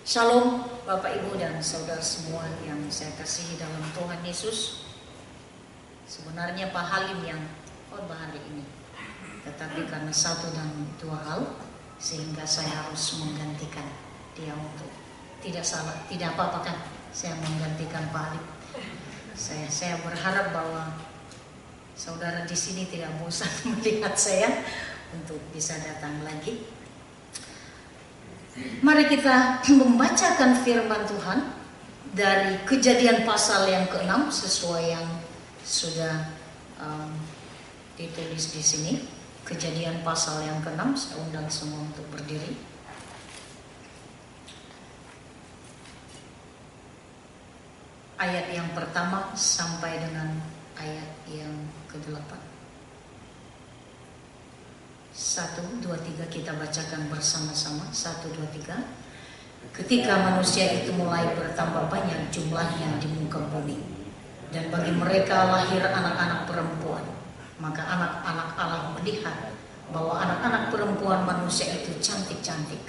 Shalom Bapak Ibu dan Saudara semua yang saya kasihi dalam Tuhan Yesus. Sebenarnya Pak Halim yang khotbah hari ini, tetapi karena satu dan dua hal sehingga saya harus menggantikan dia untuk tidak apa-apa kan, saya menggantikan Pak Halim. Saya berharap bahwa saudara di sini tidak bosan melihat saya untuk bisa datang lagi. Mari kita membacakan firman Tuhan dari Kejadian pasal yang ke-6 sesuai yang sudah ditulis di sini. Kejadian pasal yang ke-6, saya undang semua untuk berdiri. Ayat yang pertama sampai dengan ayat yang ke-8. 1, 2, 3 kita bacakan bersama-sama. 1, 2, 3. Ketika manusia itu mulai bertambah banyak jumlahnya di muka bumi, dan bagi mereka lahir anak-anak perempuan, maka anak-anak Allah melihat bahwa anak-anak perempuan manusia itu cantik-cantik.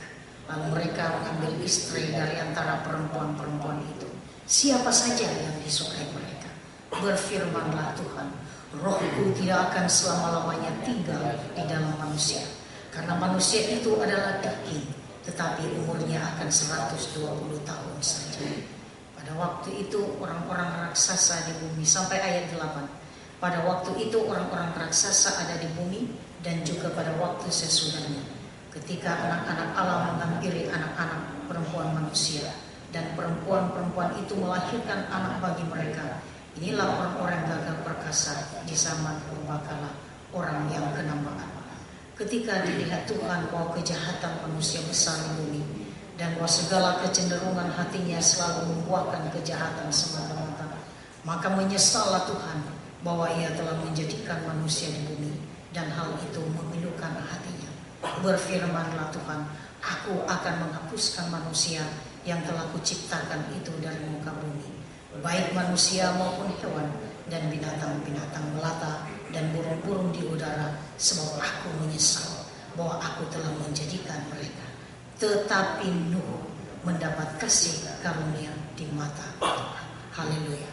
Lalu mereka mengambil istri dari antara perempuan-perempuan itu, siapa saja yang disukai mereka. Berfirmanlah Tuhan, Rohku tidak akan selama-lamanya tinggal di dalam manusia, karena manusia itu adalah daging, tetapi umurnya akan 120 tahun saja. Pada waktu itu orang-orang raksasa di bumi, sampai ayat 8. Pada waktu itu orang-orang raksasa ada di bumi, dan juga pada waktu sesudahnya, ketika anak-anak Allah menghampiri anak-anak perempuan manusia, dan perempuan-perempuan itu melahirkan anak bagi mereka. Inilah orang-orang gagah perkasa di zaman purbakala, orang yang kenambaan. Ketika dilihat Tuhan bahwa kejahatan manusia besar di bumi, dan bahwa segala kecenderungan hatinya selalu membuahkan kejahatan semata-mata, maka menyesallah Tuhan bahwa Ia telah menjadikan manusia di bumi, dan hal itu memilukan hatinya. Berfirmanlah Tuhan, Aku akan menghapuskan manusia yang telah Kuciptakan itu dari muka bumi, baik manusia maupun hewan dan binatang-binatang melata dan burung-burung di udara, sebab Aku menyesal bahwa Aku telah menjadikan mereka. Tetapi Nuh mendapat kasih karunia di mata Tuhan. Haleluya.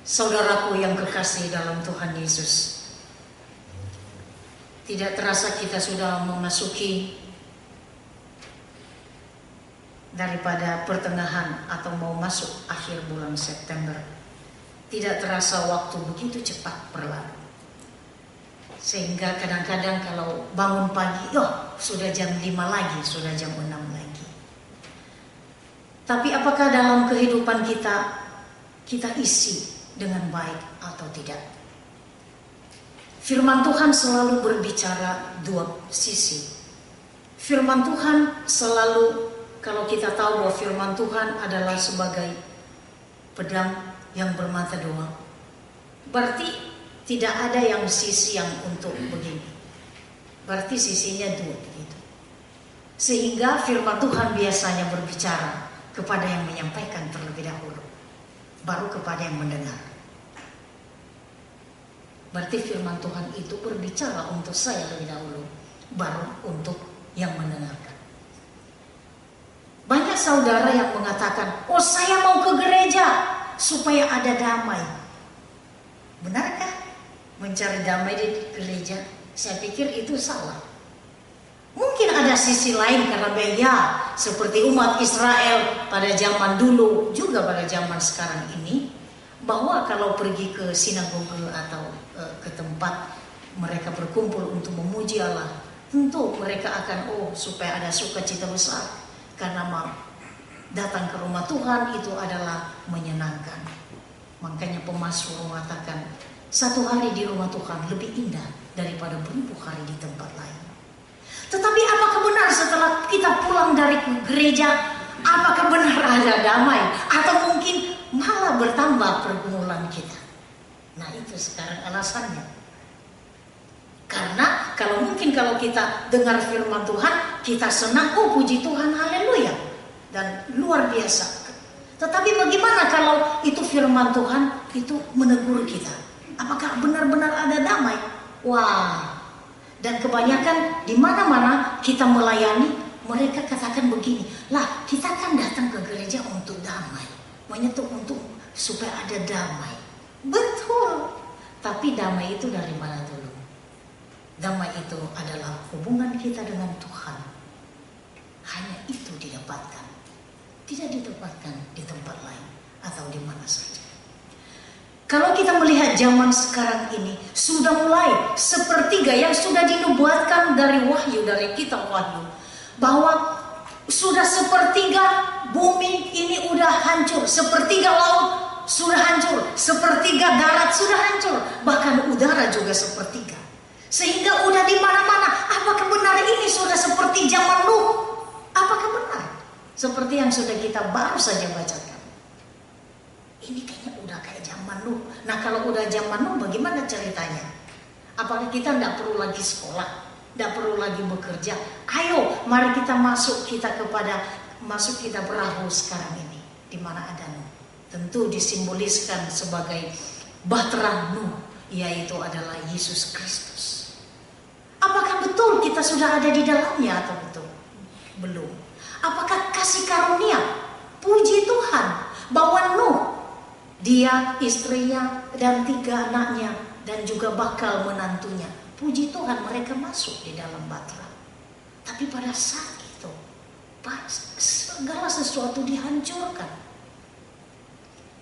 Saudaraku yang kekasih dalam Tuhan Yesus, tidak terasa kita sudah memasuki daripada pertengahan atau mau masuk akhir bulan September. Tidak terasa waktu begitu cepat berlalu, sehingga kadang-kadang kalau bangun pagi, sudah jam 5 lagi, sudah jam 6 lagi. Tapi apakah dalam kehidupan kita isi dengan baik atau tidak? Firman Tuhan selalu berbicara dua sisi. Firman Tuhan selalu, kalau kita tahu bahwa firman Tuhan adalah sebagai pedang yang bermata dua, berarti tidak ada yang sisi yang untuk begini, berarti sisinya dua begitu. Sehingga firman Tuhan biasanya berbicara kepada yang menyampaikan terlebih dahulu, baru kepada yang mendengar. Berarti firman Tuhan itu berbicara untuk saya lebih dahulu, baru untuk yang mendengarkan. Banyak saudara yang mengatakan, saya mau ke gereja supaya ada damai. Benarkah mencari damai di gereja? Saya pikir itu salah. Mungkin ada sisi lain, karena seperti umat Israel pada zaman dulu, juga pada zaman sekarang ini, bahwa kalau pergi ke sinagoge atau ke tempat mereka berkumpul untuk memuji Allah, tentu mereka akan supaya ada sukacita besar, karena datang ke rumah Tuhan itu adalah menyenangkan. Makanya pemazmur mengatakan, 1 hari di rumah Tuhan lebih indah daripada beribu hari di tempat lain. Tetapi apakah benar setelah kita pulang dari gereja, apakah benar ada damai? Atau mungkin malah bertambah pergumulan kita. Nah itu sekarang alasannya. Karena kalau kita dengar firman Tuhan, kita senang, oh puji Tuhan, haleluya, dan luar biasa. Tetapi bagaimana kalau itu firman Tuhan itu menegur kita? Apakah benar-benar ada damai? Wah, dan kebanyakan di mana-mana kita melayani, mereka katakan begini, lah kita kan datang ke gereja untuk damai, menyentuh untuk supaya ada damai. Betul, tapi damai itu dari mana dulu? Damai itu adalah hubungan kita dengan Tuhan. Hanya itu didapatkan, tidak didapatkan di tempat lain atau di mana saja. Kalau kita melihat zaman sekarang ini, sudah mulai sepertiga yang sudah dinubuatkan dari wahyu, dari kitab wahyu, bahwa sudah sepertiga bumi ini udah hancur, sepertiga laut sudah hancur, sepertiga darat sudah hancur, bahkan udara juga sepertiga. Sehingga udah di mana-mana. Apakah benar ini sudah seperti zaman Nuh? Apakah benar? Seperti yang sudah kita baru saja bacakan. Ini kayaknya udah kayak zaman Nuh. Nah kalau udah zaman Nuh bagaimana ceritanya? Apakah kita tidak perlu lagi sekolah? Tidak perlu lagi bekerja? Ayo mari kita masuk kita perahu sekarang ini. Di mana ada Nuh? Tentu disimboliskan sebagai bahtera Nuh, yaitu adalah Yesus Kristus. Apakah betul kita sudah ada di dalamnya atau betul? Belum. Apakah kasih karunia? Puji Tuhan bahwa Nuh, dia, istrinya, dan 3 anaknya, dan juga bakal menantunya, puji Tuhan mereka masuk di dalam bahtera. Tapi pada saat itu segala sesuatu dihancurkan.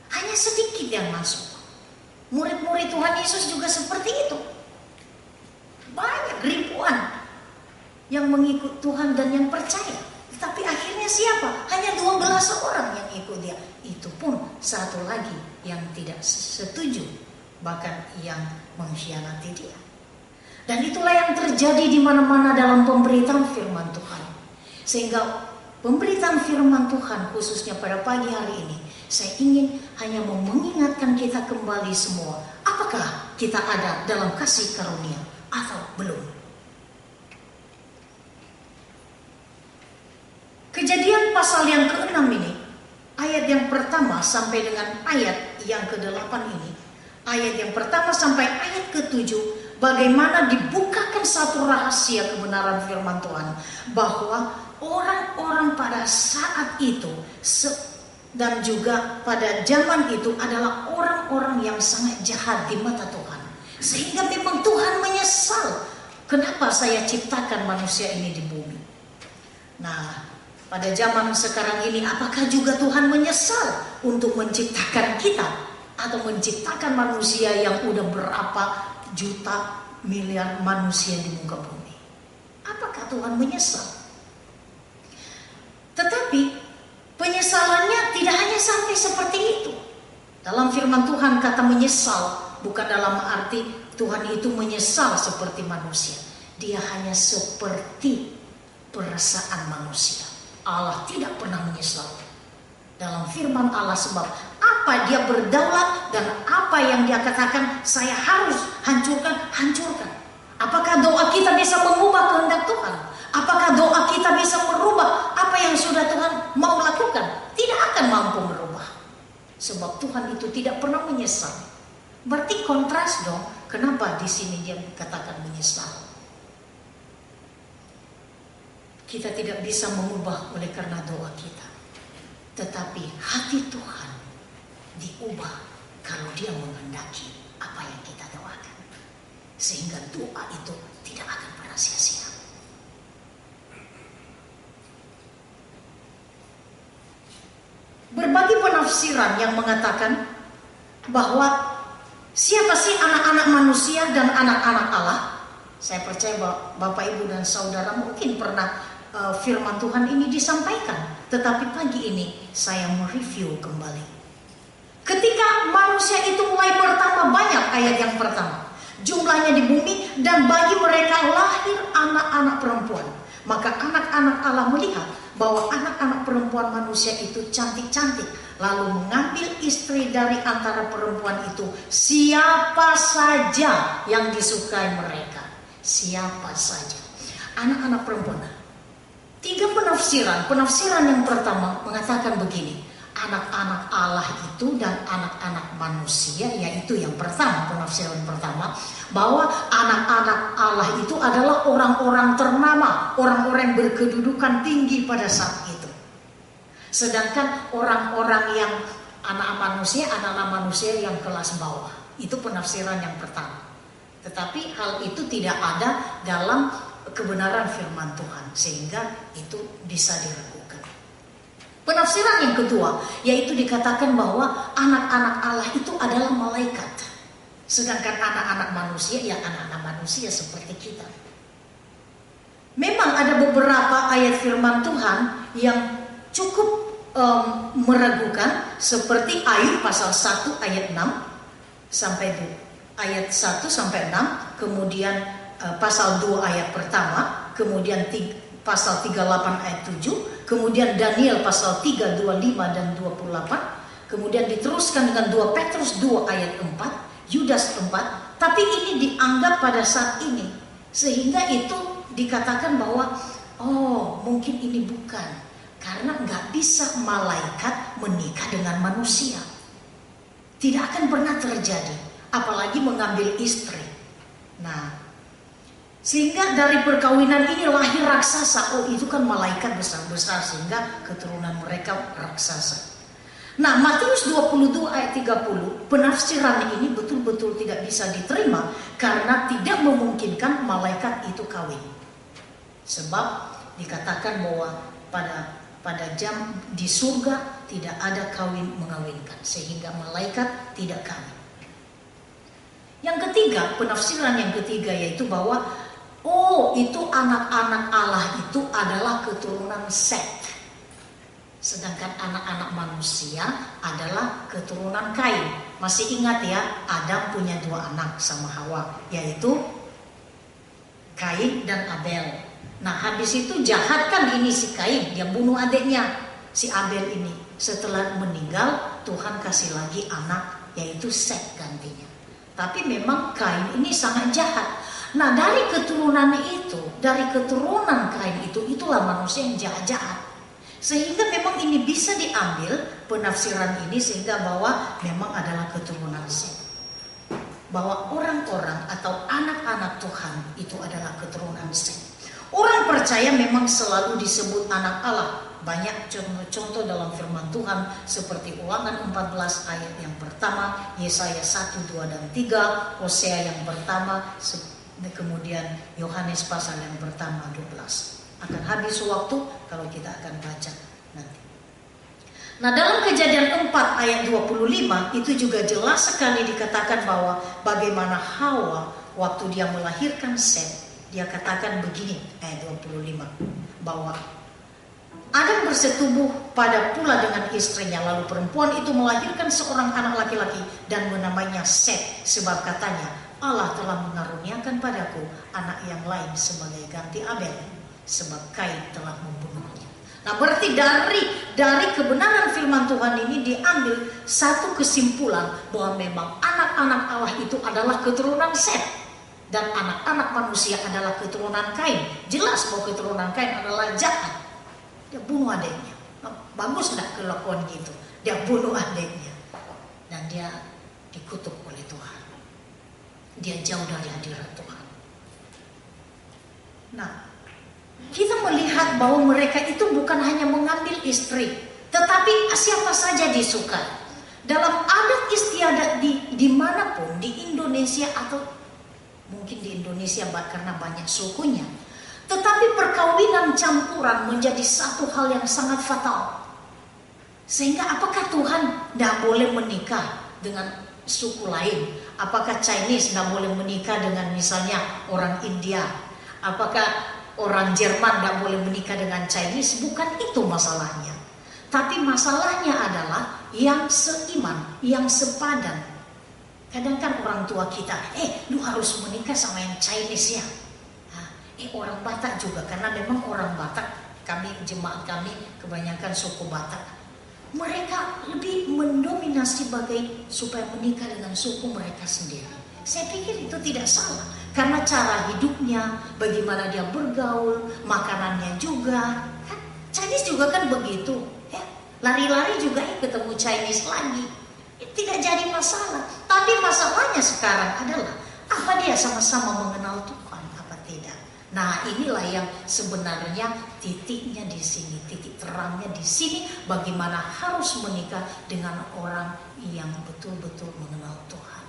Hanya sedikit yang masuk. Murid-murid Tuhan Yesus juga seperti itu. Banyak, ribuan yang mengikut Tuhan dan yang percaya. Tetapi akhirnya siapa? Hanya 12 orang yang ikut dia. Itu pun satu lagi yang tidak setuju, bahkan yang mengkhianati dia. Dan itulah yang terjadi di mana-mana dalam pemberitaan firman Tuhan. Sehingga pemberitaan firman Tuhan khususnya pada pagi hari ini, saya ingin hanya mengingatkan kita kembali semua. Apakah kita ada dalam kasih karunia atau belum? Kejadian pasal yang ke-6 ini, ayat yang pertama sampai dengan ayat yang ke-8 ini, ayat yang pertama sampai ayat ke-7, bagaimana dibukakan satu rahasia kebenaran firman Tuhan, bahwa orang-orang pada saat itu dan juga pada zaman itu adalah orang-orang yang sangat jahat di mata Tuhan. Sehingga memang Tuhan menyesal, kenapa saya ciptakan manusia ini di bumi. Nah, pada zaman sekarang ini, apakah juga Tuhan menyesal untuk menciptakan kita atau menciptakan manusia yang udah berapa juta miliar manusia di muka bumi? Apakah Tuhan menyesal? Tetapi penyesalannya tidak hanya sampai seperti itu. Dalam firman Tuhan kata menyesal bukan dalam arti Tuhan itu menyesal seperti manusia. Dia hanya seperti perasaan manusia. Allah tidak pernah menyesal dalam firman Allah, sebab apa dia berdaulat dan apa yang dia katakan saya harus hancurkan, hancurkan. Apakah doa kita bisa mengubah kehendak Tuhan? Apakah doa kita bisa merubah apa yang sudah Tuhan mau lakukan? Tidak akan mampu merubah. Sebab Tuhan itu tidak pernah menyesal. Berarti kontras dong. Kenapa di sini dia katakan menyesal? Kita tidak bisa mengubah oleh karena doa kita. Tetapi hati Tuhan diubah kalau dia menghendaki apa yang kita doakan. Sehingga doa itu tidak akan pernah sia-sia. Berbagai penafsiran yang mengatakan bahwa siapa sih anak-anak manusia dan anak-anak Allah? Saya percaya bahwa Bapak, Ibu, dan Saudara mungkin pernah firman Tuhan ini disampaikan. Tetapi pagi ini saya mereview kembali. Ketika manusia itu mulai bertambah banyak, ayat yang pertama, jumlahnya di bumi, dan bagi mereka lahir anak-anak perempuan. Maka anak-anak Allah melihat bahwa anak-anak perempuan manusia itu cantik-cantik, lalu mengambil istri dari antara perempuan itu, siapa saja yang disukai mereka. Siapa saja. Anak-anak perempuan. 3 penafsiran. Penafsiran yang pertama mengatakan begini, anak-anak Allah itu dan anak-anak manusia, yaitu yang pertama, penafsiran pertama, bahwa anak-anak Allah itu adalah orang-orang ternama, orang-orang yang berkedudukan tinggi pada saat itu. Sedangkan orang-orang yang anak-anak manusia yang kelas bawah. Itu penafsiran yang pertama. Tetapi hal itu tidak ada dalam kebenaran firman Tuhan, sehingga itu bisa diragukan. Penafsiran yang kedua, yaitu dikatakan bahwa anak-anak Allah itu adalah malaikat, sedangkan anak-anak manusia ya anak-anak manusia seperti kita. Memang ada beberapa ayat firman Tuhan yang cukup meragukan, seperti Ayub pasal 1 ayat 6 sampai ayat 1 sampai 6, kemudian pasal 2 ayat pertama, kemudian pasal 38 ayat 7, kemudian Daniel pasal 3, 25 dan 28, kemudian diteruskan dengan 2 Petrus 2 ayat 4, Yudas 4, tapi ini dianggap pada saat ini, sehingga itu dikatakan bahwa oh mungkin ini bukan, karena nggak bisa malaikat menikah dengan manusia, tidak akan pernah terjadi, apalagi mengambil istri. Nah, sehingga dari perkawinan ini lahir raksasa. Oh, itu kan malaikat besar-besar, sehingga keturunan mereka raksasa. Nah, Matius 22 ayat 30, penafsiran ini betul-betul tidak bisa diterima karena tidak memungkinkan malaikat itu kawin. Sebab dikatakan bahwa pada jam di surga tidak ada kawin mengawinkan, sehingga malaikat tidak kawin. Yang ketiga, penafsiran yang ketiga yaitu bahwa oh, itu anak-anak Allah itu adalah keturunan Set. Sedangkan anak-anak manusia adalah keturunan Kain. Masih ingat ya, Adam punya 2 anak sama Hawa, yaitu Kain dan Abel. Nah, habis itu jahat kan ini si Kain, dia bunuh adiknya, si Abel ini. Setelah meninggal, Tuhan kasih lagi anak, yaitu Set gantinya. Tapi memang Kain ini sangat jahat. Nah, dari keturunan itu, dari keturunan Kain itu, itulah manusia yang jahat-jahat. Sehingga memang ini bisa diambil penafsiran ini, sehingga bahwa memang adalah keturunan Set. Bahwa orang-orang atau anak-anak Tuhan itu adalah keturunan Set. Orang percaya memang selalu disebut anak Allah. Banyak contoh-contoh dalam firman Tuhan seperti Ulangan 14 ayat yang pertama, Yesaya 1, 2, dan 3, Hosea yang pertama, kemudian Yohanes pasal yang pertama 12. Akan habis waktu kalau kita akan baca nanti. Nah, dalam Kejadian 4 ayat 25 itu juga jelas sekali dikatakan bahwa bagaimana Hawa waktu dia melahirkan Set, dia katakan begini, ayat 25, bahwa Adam bersetubuh pada pula dengan istrinya, lalu perempuan itu melahirkan seorang anak laki-laki dan menamainya Set, sebab katanya, Allah telah mengaruniakan padaku anak yang lain sebagai ganti Abel, sebab Kain telah membunuhnya. Nah, berarti dari kebenaran firman Tuhan ini diambil satu kesimpulan bahwa memang anak-anak Allah itu adalah keturunan Set dan anak-anak manusia adalah keturunan Kain. Jelas bahwa keturunan Kain adalah jahat. Dia bunuh adiknya. Bagus gak kelakuan gitu? Dia bunuh adiknya dan dia dikutuk oleh Tuhan. Dia jauh dari hadirat Tuhan. Nah, kita melihat bahwa mereka itu bukan hanya mengambil istri, tetapi siapa saja disukai. Dalam adat istiadat dimanapun, di Indonesia atau mungkin di Indonesia karena banyak sukunya, tetapi perkawinan campuran menjadi satu hal yang sangat fatal. Sehingga apakah Tuhan tidak boleh menikah dengan suku lain? Apakah Chinese tidak boleh menikah dengan misalnya orang India? Apakah orang Jerman tidak boleh menikah dengan Chinese? Bukan itu masalahnya. Tapi masalahnya adalah yang seiman, yang sepadan. Kadang kan orang tua kita, lu harus menikah sama yang Chinese ya. Orang Batak juga, karena memang orang Batak, kami jemaat kami kebanyakan suku Batak, mereka lebih mendominasi supaya menikah dengan suku mereka sendiri. Saya pikir itu tidak salah, karena cara hidupnya, bagaimana dia bergaul, makanannya juga kan, Chinese juga kan begitu ya. Lari-lari juga ketemu Chinese lagi, tidak jadi masalah. Tapi masalahnya sekarang adalah, apa dia sama-sama mengenal Tuhan apa tidak? Nah, inilah yang sebenarnya titiknya di sini, titik terangnya di sini, bagaimana harus menikah dengan orang yang betul-betul mengenal Tuhan.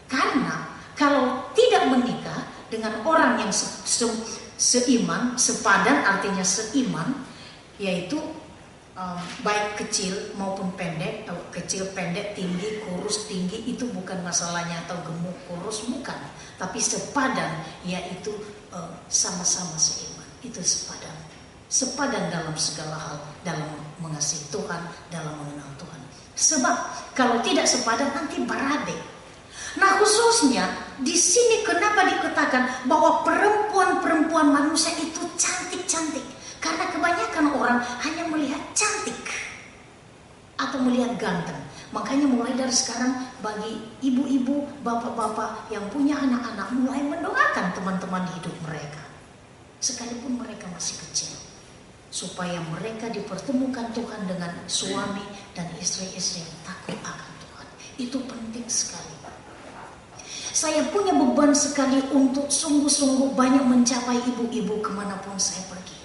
Karena kalau tidak menikah dengan orang yang seiman, sepadan artinya seiman, yaitu baik kecil maupun pendek, kecil, pendek, tinggi, kurus, tinggi, itu bukan masalahnya, atau gemuk, kurus, bukan. Tapi sepadan, yaitu sama-sama seiman, itu sepadan. Sepadan dalam segala hal, dalam mengasihi Tuhan, dalam mengenal Tuhan. Sebab kalau tidak sepadan nanti berabe. Nah, khususnya di sini kenapa dikatakan bahwa perempuan-perempuan manusia itu cantik-cantik? Karena kebanyakan orang hanya melihat cantik atau melihat ganteng. Makanya mulai dari sekarang bagi ibu-ibu, bapak-bapak yang punya anak-anak, mulai mendoakan teman-teman hidup mereka, sekalipun mereka masih kecil, supaya mereka dipertemukan Tuhan dengan suami dan istri-istri yang takut akan Tuhan. Itu penting sekali. Saya punya beban sekali untuk sungguh-sungguh banyak mencapai ibu-ibu kemanapun saya pergi.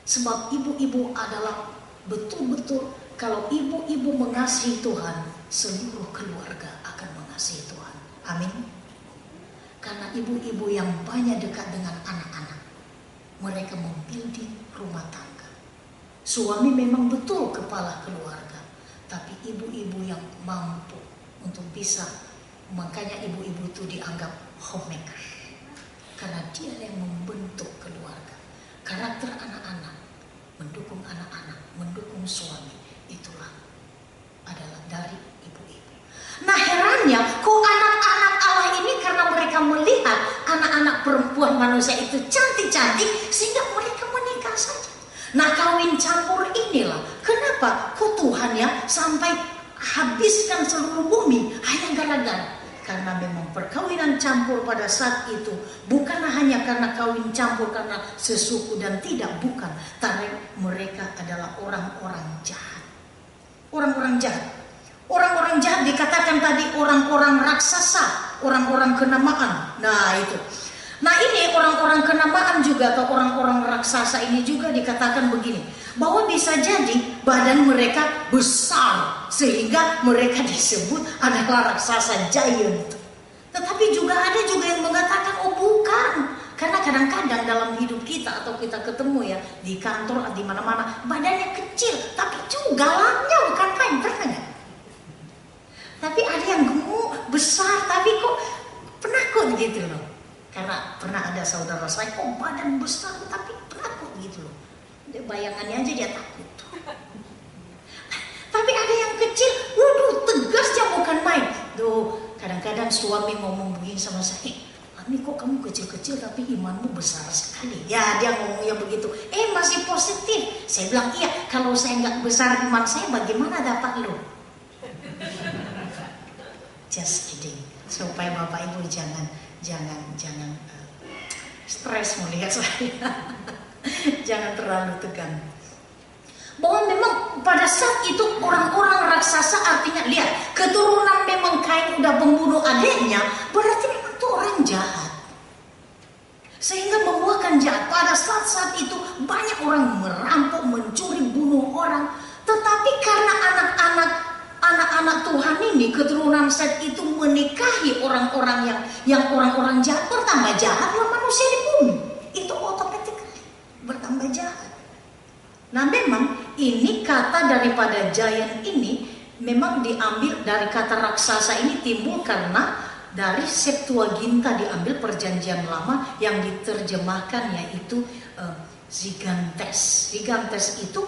Sebab ibu-ibu adalah betul-betul, kalau ibu-ibu mengasihi Tuhan, seluruh keluarga akan mengasihi Tuhan. Amin. Karena ibu-ibu yang banyak dekat dengan anak-anak, mereka membuilding rumah tangga. Suami memang betul kepala keluarga, tapi ibu-ibu yang mampu untuk bisa, makanya ibu-ibu itu dianggap homemaker. Karena dia yang membentuk keluarga. Karakter anak-anak, mendukung anak-anak, mendukung suami, itulah adalah dari ibu-ibu. Nah, herannya kok anak-anak Allah ini, karena mereka melihat anak-anak perempuan manusia itu cantik-cantik, sehingga mereka menikah saja. Nah, kawin campur inilah kenapa kok Tuhan ya sampai habiskan seluruh bumi hanya gara-gara. Karena memang perkawinan campur pada saat itu bukan hanya karena kawin campur karena sesuku dan tidak, bukan. Tapi mereka adalah orang-orang jahat. Orang-orang jahat. Orang-orang jahat dikatakan tadi orang-orang raksasa, orang-orang kenamaan. Nah itu. Nah ini orang-orang kenamaan juga, atau orang-orang raksasa ini juga dikatakan begini, bahwa bisa jadi badan mereka besar sehingga mereka disebut adalah raksasa giant. Tetapi juga ada juga yang mengatakan oh bukan, karena kadang-kadang dalam hidup kita atau kita ketemu ya di kantor atau di mana-mana, badannya kecil tapi juga galaknya bukan main, pernah nggak? Tapi ada yang gemuk besar tapi kok penakut gitu loh. Karena pernah ada saudara saya, kok badan besar tapi penakut gitu loh. Bayangannya aja dia takut. Tapi ada yang kecil, waduh tegasnya bukan main. Tuh kadang-kadang suami ngomong begini sama saya, Ami kok kamu kecil-kecil tapi imanmu besar sekali. Ya dia ngomongnya begitu. Masih positif. Saya bilang iya, kalau saya nggak besar iman saya, bagaimana dapat lo? Just kidding. Supaya bapak ibu jangan stres melihat saya. Jangan terlalu tegang. Bahwa memang pada saat itu orang-orang raksasa, artinya lihat, keturunan memang Kain udah membunuh adiknya, berarti memang itu orang jahat. Sehingga membuahkan jahat. Pada saat-saat itu banyak orang merampok, mencuri, bunuh orang. Tetapi karena anak-anak Tuhan ini, keturunan Set itu menikahi orang-orang yang orang-orang jahat, bertambah jahatlah manusia di bumi. Itu otomatis bertambah jahat. Nah memang ini kata daripada giant ini memang diambil dari kata raksasa ini, timbul karena dari Septuaginta diambil perjanjian lama yang diterjemahkan yaitu Gigantes. Gigantes itu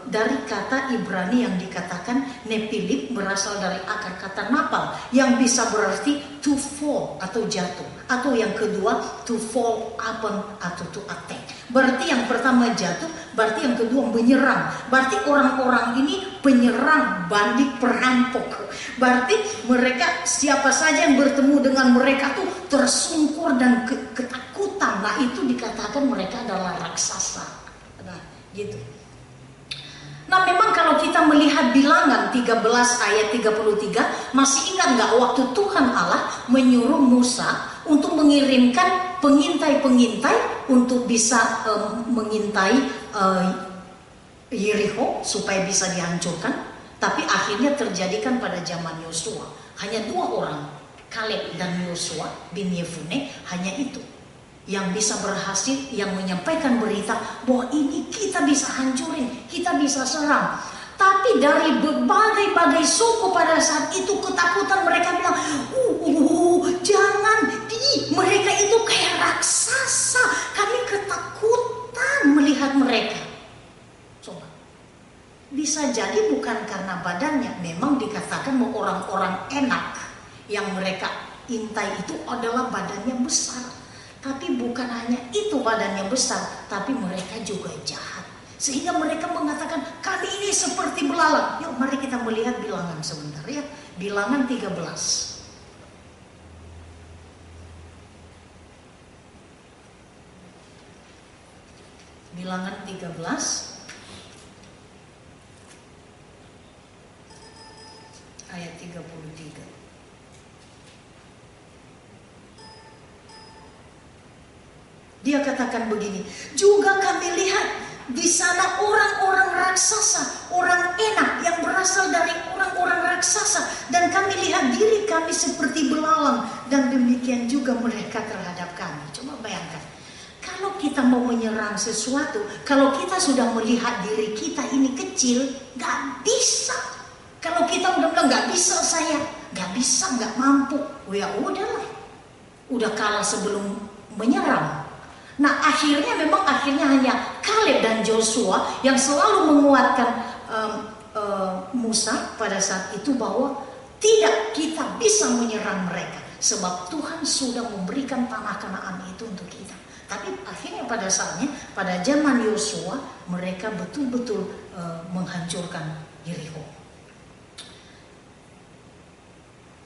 dari kata Ibrani yang dikatakan Nephilim, berasal dari akar kata napal yang bisa berarti to fall atau jatuh, atau yang kedua to fall upon atau to attack. Berarti yang pertama jatuh, berarti yang kedua menyerang. Berarti orang-orang ini penyerang, bandik, perampok. Berarti mereka, siapa saja yang bertemu dengan mereka tuh tersungkur dan ketakutan. Nah, itu dikatakan mereka adalah raksasa. Nah, gitu. Nah, memang kalau kita melihat Bilangan 13 ayat 33, masih ingat nggak waktu Tuhan Allah menyuruh Musa untuk mengirimkan pengintai-pengintai untuk bisa mengintai Yeriko supaya bisa dihancurkan? Tapi akhirnya terjadikan pada zaman Yosua. Hanya 2 orang, Kaleb dan Yosua bin Yefune, hanya itu yang bisa berhasil, yang menyampaikan berita bahwa ini kita bisa hancurin, kita bisa serang. Tapi dari berbagai suku pada saat itu ketakutan, mereka bilang, jangan, mereka itu kayak raksasa, kami ketakutan melihat mereka. Coba, bisa jadi bukan karena badannya, memang dikatakan bahwa orang-orang enak yang mereka intai itu adalah badannya besar. Tapi bukan hanya itu badannya besar, tapi mereka juga jahat. Sehingga mereka mengatakan, kami ini seperti belalang. Yuk mari kita melihat Bilangan sebentar ya. Bilangan 13. Bilangan 13 ayat 33. Dia katakan begini, juga kami lihat di sana orang-orang raksasa, orang enak yang berasal dari orang-orang raksasa, dan kami lihat diri kami seperti belalang, dan demikian juga mereka terhadap kami. Coba bayangkan, kalau kita mau menyerang sesuatu, kalau kita sudah melihat diri kita ini kecil, gak bisa. Kalau kita udah bilang gak bisa saya, gak bisa, gak mampu, ya udahlah, udah kalah sebelum menyerang. Nah, akhirnya hanya Kaleb dan Joshua yang selalu menguatkan Musa pada saat itu bahwa tidak, kita bisa menyerang mereka sebab Tuhan sudah memberikan tanah Kanaan itu untuk kita. Tapi akhirnya pada saatnya, pada zaman Yosua, mereka betul-betul menghancurkan Yeriko.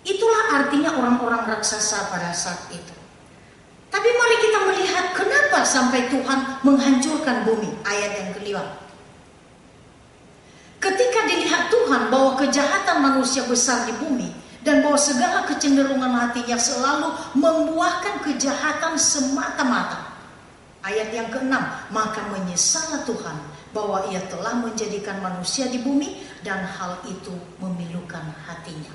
Itulah artinya orang-orang raksasa pada saat itu. Tapi mari kita melihat kenapa sampai Tuhan menghancurkan bumi. Ayat yang kelima. Ketika dilihat Tuhan bahwa kejahatan manusia besar di bumi, dan bahwa segala kecenderungan hatinya selalu membuahkan kejahatan semata-mata. Ayat yang keenam, maka menyesallah Tuhan bahwa ia telah menjadikan manusia di bumi, dan hal itu memilukan hatinya.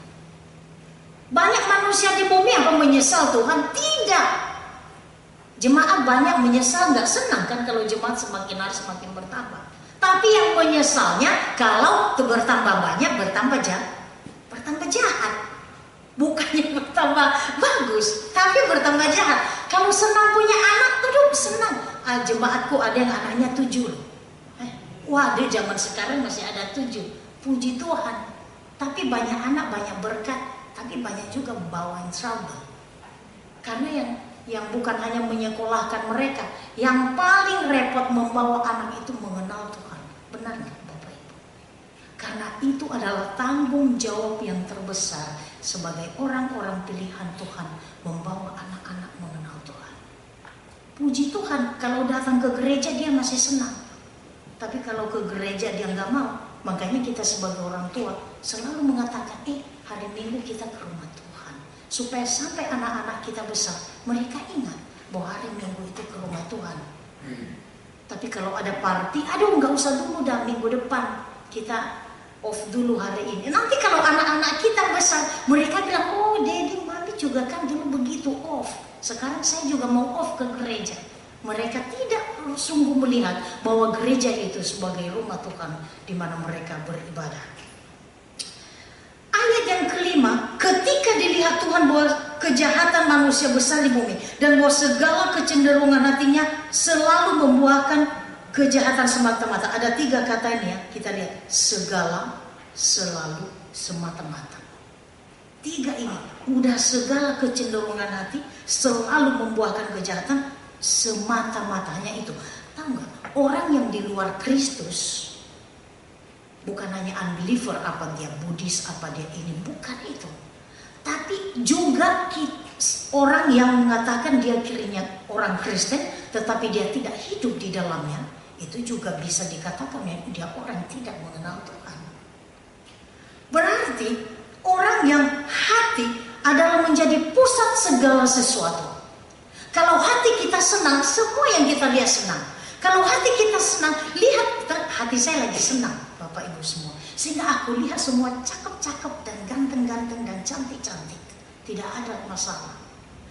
Banyak manusia di bumi apa menyesal Tuhan? Tidak. Jemaat banyak menyesal, nggak senang kan kalau jemaat semakin hari semakin bertambah. Tapi yang menyesalnya kalau bertambah banyak, bertambah jahat. Bukannya bertambah bagus, tapi bertambah jahat. Kalau senang punya anak, terus senang. Jemaatku ada yang anaknya 7 loh. Wah, dia zaman sekarang masih ada 7. Puji Tuhan. Tapi banyak anak, banyak berkat, tapi banyak juga membawa trouble. Karena yang bukan hanya menyekolahkan mereka, yang paling repot membawa anak itu mengenal Tuhan. Benar nggak Bapak Ibu? Karena itu adalah tanggung jawab yang terbesar sebagai orang-orang pilihan Tuhan, membawa anak-anak mengenal Tuhan. Puji Tuhan, kalau datang ke gereja dia masih senang. Tapi kalau ke gereja dia nggak mau. Makanya kita sebagai orang tua selalu mengatakan, hari Minggu kita ke rumah Tuhan. Supaya sampai anak-anak kita besar, mereka ingat bahwa hari Minggu itu ke rumah Tuhan. Tapi kalau ada party, nggak usah dulu dah, minggu depan kita off dulu hari ini. Nanti kalau anak-anak kita besar, mereka bilang, oh Daddy, Mami juga kan dulu begitu off. Sekarang saya juga mau off ke gereja. Mereka tidak sungguh melihat bahwa gereja itu sebagai rumah Tuhan di mana mereka beribadah. Ayat yang kelima, ketika dilihat Tuhan bahwa kejahatan manusia besar di bumi, dan bahwa segala kecenderungan hatinya selalu membuahkan kejahatan semata-mata. Ada 3 kata ini ya, kita lihat: segala, selalu, semata-mata. 3 ini, udah segala kecenderungan hati selalu membuahkan kejahatan semata-matanya itu. Tahu nggak? Orang yang di luar Kristus bukan hanya unbeliever, apa dia Buddhis, apa dia ini, bukan itu. Tapi juga orang yang mengatakan dia kirinya orang Kristen, tetapi dia tidak hidup di dalamnya, itu juga bisa dikatakan dia orang tidak mengenal Tuhan. Berarti orang yang hati adalah menjadi pusat segala sesuatu. Kalau hati kita senang, semua yang kita lihat senang. Kalau hati kita senang, lihat hati saya lagi senang, Bapak Ibu semua. Sehingga aku lihat semua cakep-cakep dan ganteng-ganteng dan cantik-cantik. Tidak ada masalah.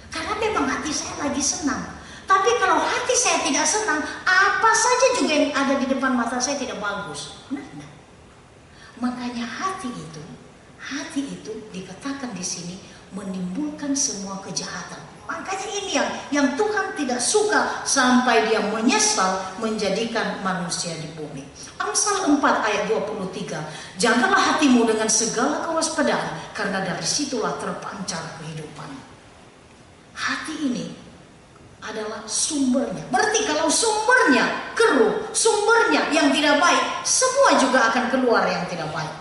Karena memang hati saya lagi senang. Tapi kalau hati saya tidak senang, apa saja juga yang ada di depan mata saya tidak bagus. Nah. Makanya hati itu dikatakan di sini menimbulkan semua kejahatan. Makanya ini yang Tuhan tidak suka sampai dia menyesal menjadikan manusia di bumi. Amsal 4 ayat 23. Jagalah hatimu dengan segala kewaspadaan, karena dari situlah terpancar kehidupan. Hati ini adalah sumbernya. Berarti kalau sumbernya keruh, sumbernya yang tidak baik, semua juga akan keluar yang tidak baik.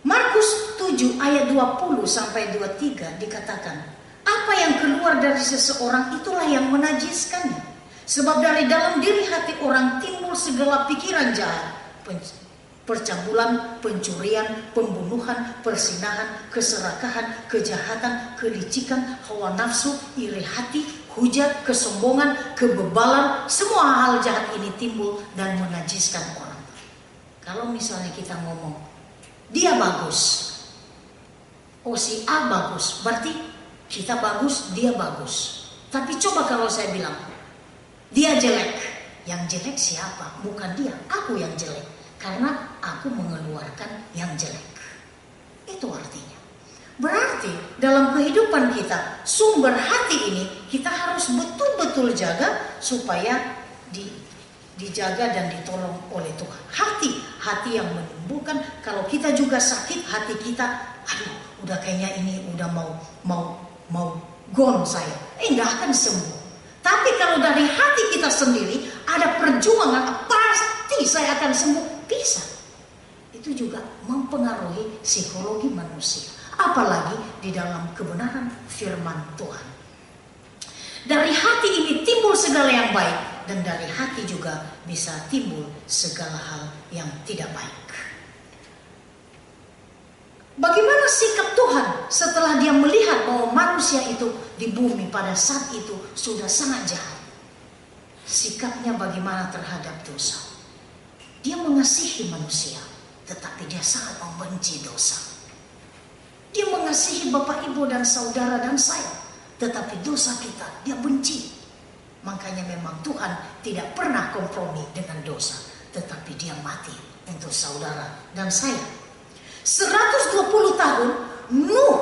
Markus 7 ayat 20 sampai 23 dikatakan, apa yang keluar dari seseorang itulah yang menajiskannya. Sebab dari dalam diri hati orang timbul segala pikiran jahat, percabulan, pencurian, pembunuhan, persinahan, keserakahan, kejahatan, kelicikan, hawa nafsu, iri hati, hujat, kesombongan, kebebalan. Semua hal jahat ini timbul dan menajiskan orang. Kalau misalnya kita ngomong, dia bagus, oh si A bagus, berarti kita bagus, dia bagus. Tapi coba kalau saya bilang, dia jelek, yang jelek siapa? Bukan dia, aku yang jelek. Karena aku mengeluarkan yang jelek. Itu artinya. Berarti dalam kehidupan kita, sumber hati ini kita harus betul-betul jaga supaya dijaga dan ditolong oleh Tuhan. Hati yang menimbulkan. Kalau kita juga sakit, hati kita, aduh, udah kayaknya ini udah mau gone saya. Nggak akan sembuh. Tapi kalau dari hati kita sendiri ada perjuangan, pasti saya akan sembuh. Bisa. Itu juga mempengaruhi psikologi manusia. Apalagi di dalam kebenaran firman Tuhan. Dari hati ini timbul segala yang baik, dan dari hati juga bisa timbul segala hal yang tidak baik. Bagaimana sikap Tuhan setelah dia melihat bahwa manusia itu di bumi pada saat itu sudah sangat jahat? Sikapnya bagaimana terhadap dosa? Dia mengasihi manusia, tetapi dia sangat membenci dosa. Dia mengasihi Bapak, Ibu, dan saudara dan saya, tetapi dosa kita dia benci. Makanya memang Tuhan tidak pernah kompromi dengan dosa, tetapi dia mati untuk saudara dan saya. 120 tahun Nuh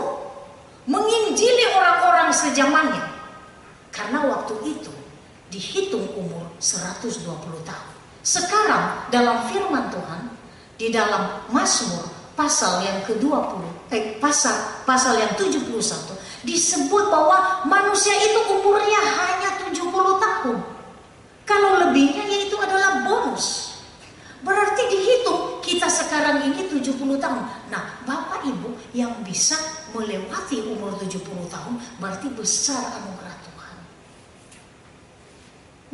menginjili orang-orang sejamannya, karena waktu itu dihitung umur 120 tahun. Sekarang dalam firman Tuhan di dalam Mazmur pasal yang ke-20, pasal yang 71 disebut bahwa manusia itu umurnya hanya 70 tahun. Kalau lebihnya yaitu adalah bonus. Berarti dihitung kita sekarang ini 70 tahun. Nah, Bapak Ibu yang bisa melewati umur 70 tahun berarti besar anugerah Tuhan.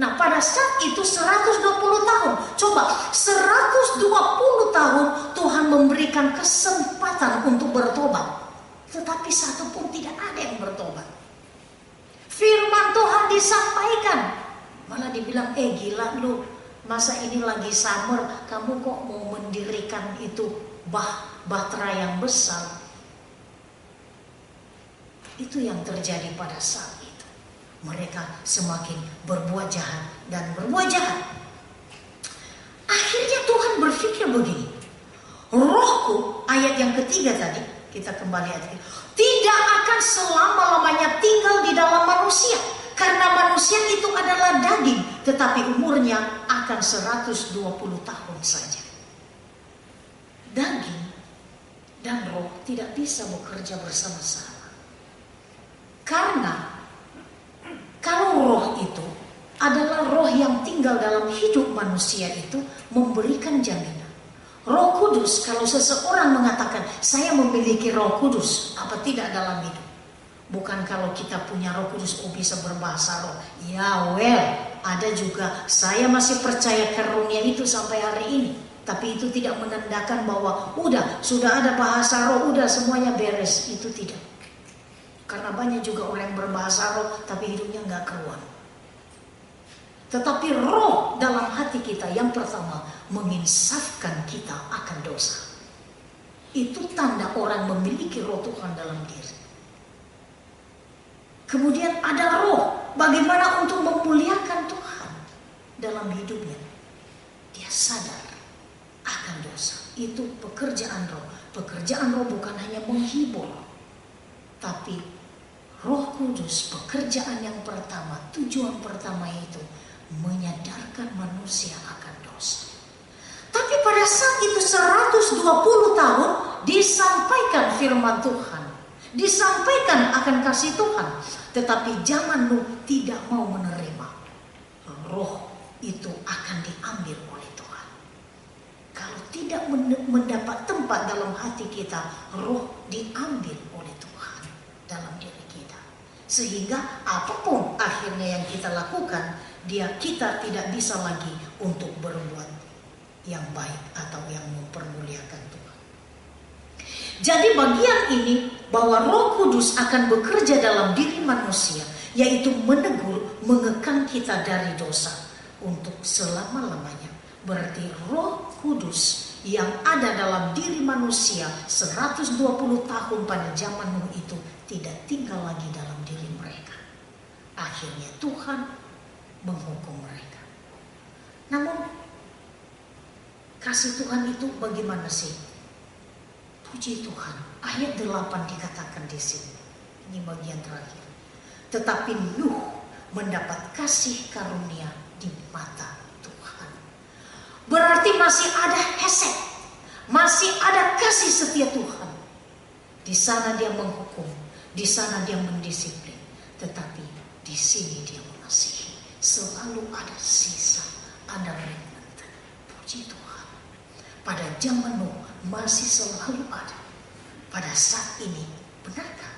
Nah, pada saat itu 120 tahun. Coba 120 tahun Tuhan memberikan kesempatan untuk bertobat. Tetapi satu pun tidak ada yang bertobat. Firman Tuhan disampaikan, malah dibilang, gila lu, masa ini lagi summer, kamu kok mau mendirikan itu bahtera yang besar. Itu yang terjadi pada saat itu. Mereka semakin berbuat jahat dan berbuat jahat. Akhirnya Tuhan berpikir begini, Rohku, ayat yang ketiga tadi, Kita kembali ayat ini. Tidak akan selama-lamanya tinggal di dalam manusia. Karena manusia itu adalah daging. Tetapi umurnya akan 120 tahun saja. Daging dan roh tidak bisa bekerja bersama-sama. Karena kalau roh itu adalah roh yang tinggal dalam hidup manusia itu memberikan jaminan. Roh Kudus, kalau seseorang mengatakan saya memiliki Roh Kudus, apa tidak dalam hidup? Bukan kalau kita punya Roh Kudus bisa berbahasa roh. Ya ada juga saya masih percaya karunia itu sampai hari ini. Tapi itu tidak menandakan bahwa sudah ada bahasa roh, semuanya beres. Itu tidak. Karena banyak juga orang yang berbahasa roh tapi hidupnya nggak keruan. Tetapi roh dalam hati kita yang pertama menginsafkan kita akan dosa. Itu tanda orang memiliki roh Tuhan dalam diri. Kemudian ada roh bagaimana untuk memuliakan Tuhan dalam hidupnya. Dia sadar akan dosa. Itu pekerjaan roh. Pekerjaan roh bukan hanya menghibur, tapi Roh Kudus pekerjaan yang pertama, tujuan pertama itu menyadarkan manusia akan dosa. Tapi pada saat itu 120 tahun disampaikan firman Tuhan, disampaikan akan kasih Tuhan. Tetapi zaman Nuh tidak mau menerima. Roh itu akan diambil oleh Tuhan. Kalau tidak mendapat tempat dalam hati kita, roh diambil oleh Tuhan dalam diri kita. Sehingga apapun akhirnya yang kita lakukan, kita tidak bisa lagi untuk berbuat yang baik atau yang mempermuliakan Tuhan. Jadi bagian ini bahwa Roh Kudus akan bekerja dalam diri manusia, yaitu menegur, mengekang kita dari dosa untuk selama-lamanya. Berarti Roh Kudus yang ada dalam diri manusia 120 tahun pada zaman Nuh itu tidak tinggal lagi dalam diri mereka. Akhirnya Tuhan menghukum mereka. Namun kasih Tuhan itu bagaimana sih? Puji Tuhan, ayat 8 dikatakan di sini. Ini bagian terakhir. Tetapi Nuh mendapat kasih karunia di mata Tuhan. Berarti masih ada hesed, masih ada kasih setia Tuhan. Di sana dia menghukum, di sana dia mendisiplin, tetapi di sini dia mengasihi. Selalu ada sisa, ada remnant. Puji Tuhan. Pada zaman Nuh masih selalu ada. Pada saat ini, benarkah?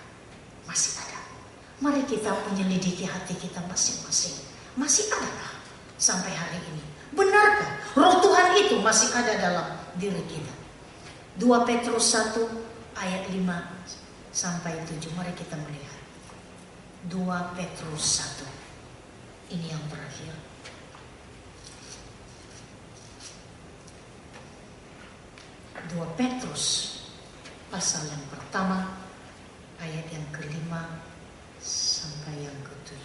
Masih ada. Mari kita menyelidiki hati kita masing-masing. Masih adakah sampai hari ini? Benarkah roh Tuhan itu masih ada dalam diri kita? 2 Petrus 1 ayat 5 sampai 7. Mari kita melihat. 2 Petrus 1. Ini yang terakhir. 2 Petrus pasal yang pertama ayat yang ke-5 sampai yang ke-7.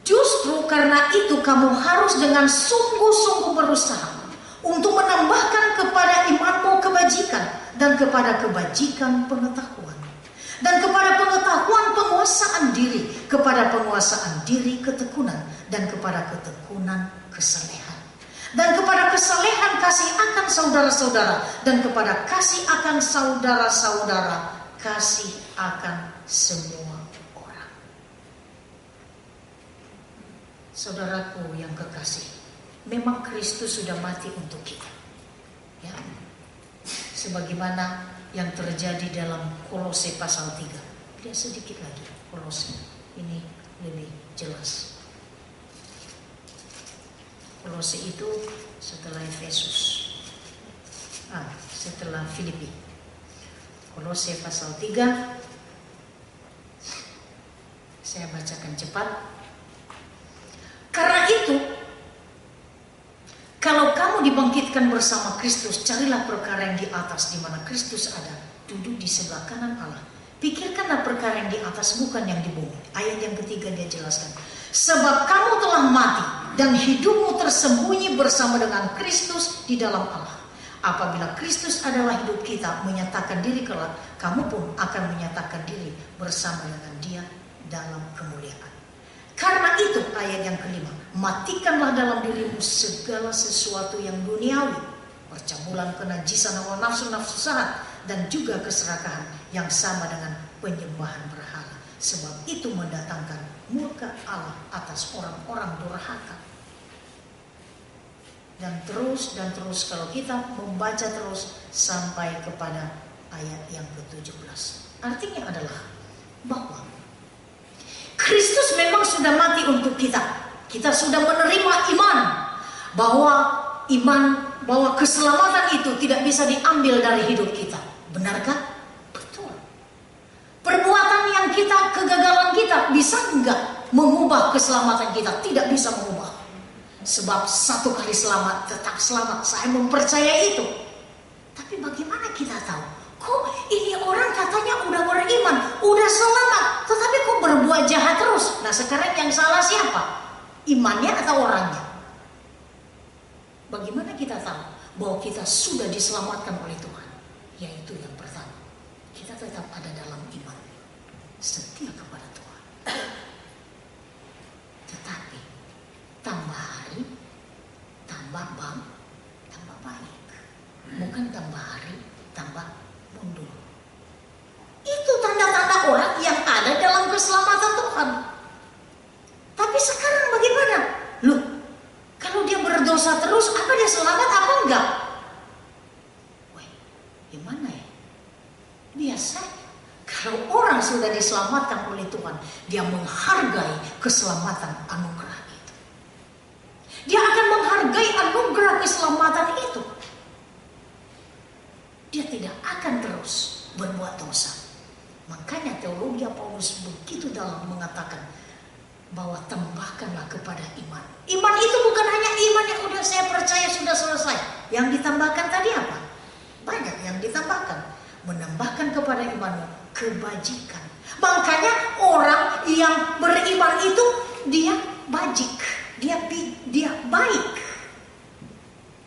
Justru karena itu kamu harus dengan sungguh-sungguh berusaha untuk menambahkan kepada imanmu kebajikan, dan kepada kebajikan pengetahuan, dan kepada pengetahuan penguasaan diri, kepada penguasaan diri ketekunan, dan kepada ketekunan kesalehan, dan kepada kesalehan kasih akan saudara-saudara, dan kepada kasih akan saudara-saudara kasih akan semua orang. Saudaraku yang kekasih, memang Kristus sudah mati untuk kita, ya. Sebagaimana yang terjadi dalam Kolose pasal 3. Lihat sedikit lagi Kolose, ini lebih jelas. Kolose itu setelah Efesus, setelah Filipi. Kolose pasal 3, saya bacakan cepat. Karena itu, kalau kamu dibangkitkan bersama Kristus, carilah perkara yang di atas, di mana Kristus ada, duduk di sebelah kanan Allah. Pikirkanlah perkara yang di atas, bukan yang di bumi. Ayat yang ketiga dia jelaskan. Sebab kamu telah mati, dan hidupmu tersembunyi bersama dengan Kristus di dalam Allah. Apabila Kristus adalah hidup kita, menyatakan diri kelak, kamu pun akan menyatakan diri bersama dengan Dia dalam kemuliaan. Karena itu ayat yang kelima, matikanlah dalam dirimu segala sesuatu yang duniawi, percabulan, kenajisan, hawa nafsu, nafsu jahat, dan juga keserakahan yang sama dengan penyembahan berhala. Sebab itu mendatangkan murka Allah atas orang-orang durhaka. Dan terus kalau kita membaca terus sampai kepada ayat yang ke-17. Artinya adalah bahwa Kristus memang sudah mati untuk kita. Kita sudah menerima iman bahwa keselamatan itu tidak bisa diambil dari hidup kita. Benarkah? Betul. Perbuatan yang kita, kegagalan kita bisa enggak mengubah keselamatan kita? Tidak bisa mengubah. Sebab satu kali selamat, tetap selamat. Saya mempercayai itu. Tapi bagaimana kita tahu? Kok ini orang katanya udah beriman, udah selamat, tetapi kok berbuat jahat terus? Nah sekarang yang salah siapa? Imannya atau orangnya? Bagaimana kita tahu bahwa kita sudah diselamatkan oleh Tuhan? Yaitu yang pertama, kita tetap ada dalam iman, setia kepada Tuhan. Tetapi tambah hari, tambah baik. Bukan tambah hari, tambah mundur. Itu tanda-tanda orang yang ada dalam keselamatan Tuhan. Tapi sekarang bagaimana? Loh, kalau dia berdosa terus, apa dia selamat apa enggak? Wah, gimana ya? Biasanya kalau orang sudah diselamatkan oleh Tuhan, dia menghargai keselamatan anugerah itu. Dia akan menghargai anugerah keselamatan itu. Dia tidak akan terus berbuat dosa. Makanya teologi Paulus begitu dalam mengatakan bahwa tambahkanlah kepada iman. Iman itu bukan hanya iman yang udah saya percaya sudah selesai. Yang ditambahkan tadi apa? Banyak yang ditambahkan. Menambahkan kepada imanmu kebajikan. Makanya orang yang beriman itu dia bajik, dia baik.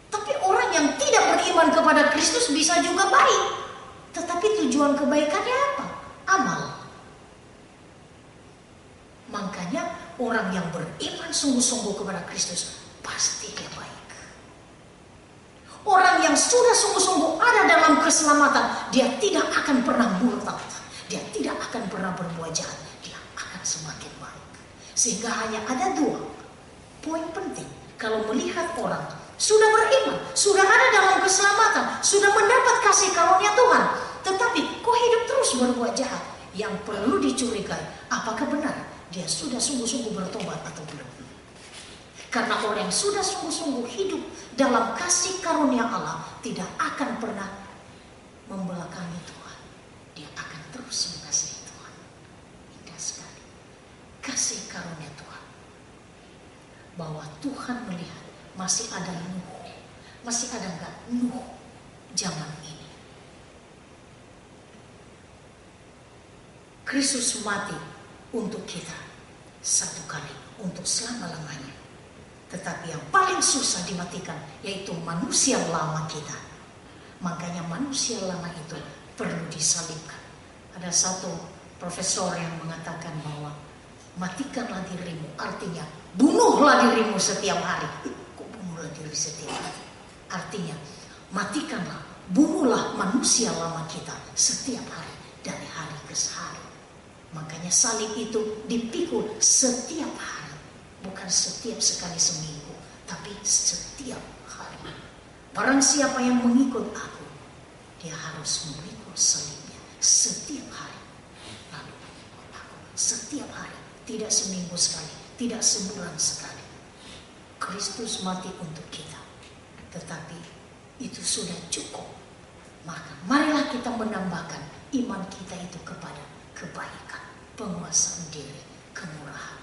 Tapi orang yang tidak beriman kepada Kristus bisa juga baik. Tetapi tujuan kebaikannya apa? Amal. Makanya orang yang beriman sungguh-sungguh kepada Kristus pasti dia baik. Orang yang sudah sungguh-sungguh ada dalam keselamatan, dia tidak akan pernah murtad. Dia tidak akan pernah berbuat jahat. Dia akan semakin baik. Sehingga hanya ada dua poin penting. Kalau melihat orang sudah beriman, sudah ada dalam keselamatan, sudah mendapat kasih karunia Tuhan, tetapi kok hidup terus berbuat jahat? Yang perlu dicurigai, apakah benar dia sudah sungguh-sungguh bertobat atau belum? Karena orang yang sudah sungguh-sungguh hidup dalam kasih karunia Allah tidak akan pernah membelakangi Tuhan. Dia akan terus mengasihi Tuhan. Indah sekali. Kasih karunia Tuhan. Bahwa Tuhan melihat masih ada Nuh. Masih ada enggak Nuh zaman ini? Kristus mati untuk kita satu kali, untuk selama-lamanya. Tetapi yang paling susah dimatikan yaitu manusia lama kita. Makanya manusia lama itu perlu disalibkan. Ada satu profesor yang mengatakan bahwa matikanlah dirimu, artinya bunuhlah dirimu setiap hari. Kok bunuhlah diri setiap hari? Artinya matikanlah, bunuhlah manusia lama kita setiap hari dari hari ke hari. Makanya salib itu dipikul setiap hari. Bukan setiap sekali seminggu, tapi setiap hari. Barang siapa yang mengikut aku, dia harus memikul salibnya setiap hari. Lalu mengikut aku setiap hari, tidak seminggu sekali, tidak sebulan sekali. Kristus mati untuk kita, tetapi itu sudah cukup. Maka marilah kita menambahkan iman kita itu kepada kebaikan, penguasaan diri, kemurahan.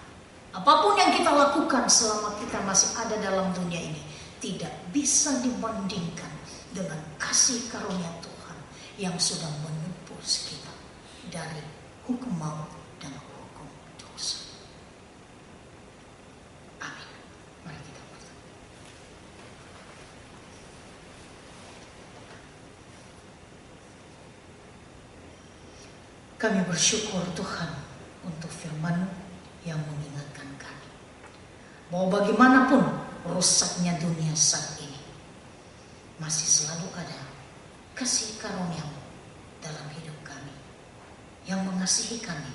Apapun yang kita lakukan selama kita masih ada dalam dunia ini tidak bisa dibandingkan dengan kasih karunia Tuhan yang sudah menebus kita dari hukum maut dan hukum dosa. Amin. Mari kita berdoa. Kami bersyukur Tuhan untuk firman-Mu yang mengingatkan kami bahwa bagaimanapun rusaknya dunia saat ini, masih selalu ada kasih karunia-Mu dalam hidup kami yang mengasihi kami,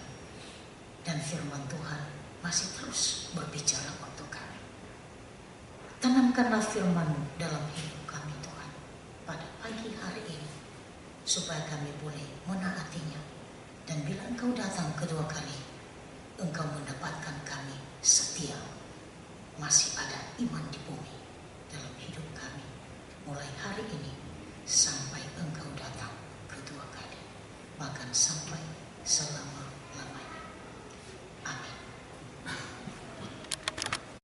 dan firman Tuhan masih terus berbicara untuk kami. Tanamkanlah firman-Mu dalam hidup kami Tuhan pada pagi hari ini, supaya kami boleh menaatinya, dan bila Engkau datang kedua kali, Engkau mendapatkan kami setia, masih ada iman di bumi dalam hidup kami mulai hari ini sampai Engkau datang kedua kali, bahkan sampai selama